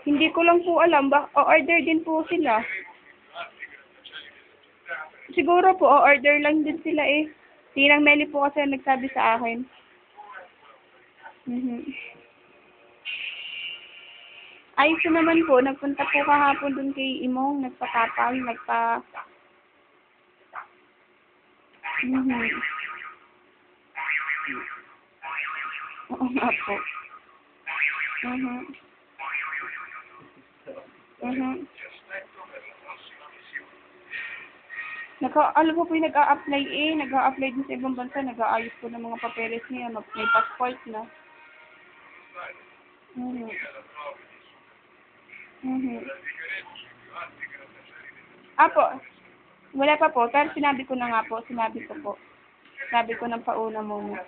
Hindi ko lang po alam. O-order din po sila. Siguro po, o-order lang din sila eh. Tinang Meli po kasi nagsabi sa akin. Ayos na naman po. Nagpunta po kahapon dun kay Imong. Nagpatapang. Oo nga po. Alam mo po yung nag-a-apply eh. Nag-a-apply din sa ibang bansa. Nag-aayos po ng mga papeles niya. May passport na. Apo. Wala pa po. Pero sinabi ko na nga po. Sinabi ko po. Sabi ko ng pauna muna.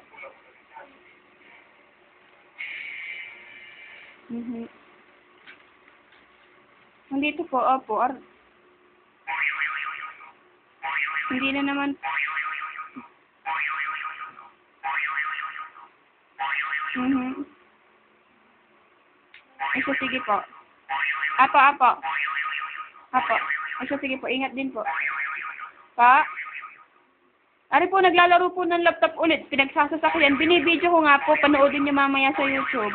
Nandito po. Opo. Hindi na naman. Sige po. Apo. Sige po. Ingat din po. Pa? Ari po, naglalaro po ng laptop ulit. Pinagsasasakyan. Binibidyo ko nga po. Panoodin niyo mamaya sa YouTube.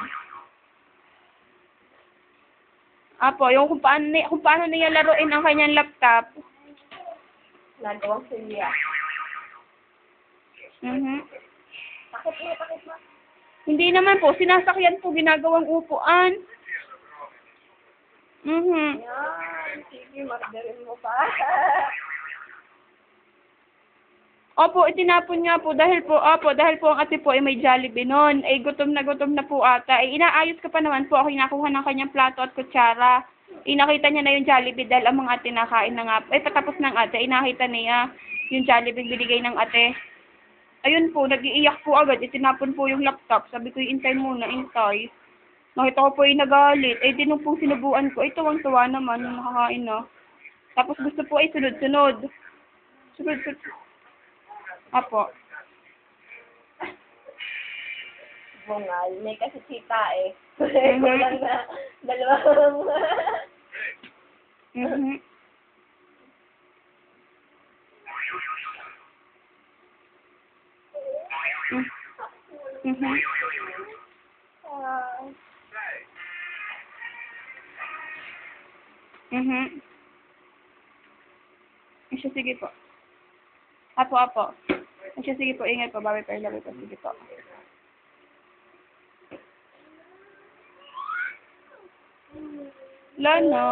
Apo, yung kung paano niya laruin ang kanyang laptop. Nagawang silya. Pakit mo. Hindi naman po. Sinasakyan po. Ginagawang upuan. Yan. Sige, magdarin mo pa. Opo, itinapon nga po dahil po ang ate po ay may Jollibee noon. Ay gutom na po ata. Ay inaayos ka pa naman po ako nakuha ng kanyang plato at kutsara. Ay nakita niya na yung Jollibee dahil ang mga ate nakain na nga. Ay patapos ng ate, ay nakita niya yung Jollibee binigay ng ate. Ayun po, nag-iiyak po agad. Itinapon po yung laptop. Sabi ko, intay muna, intay. Nakita ko po ay nagalit. Ay din po sinubuan ko. Ay tuwang-tuwa naman, nakakain na. Tapos gusto po ay sunod-sunod. Apo. Bungal. May kasi chita eh. Kulang na dalawang. Sige po. Apo. Sige po, ingat po. Bawi pa. Sige po. Lana.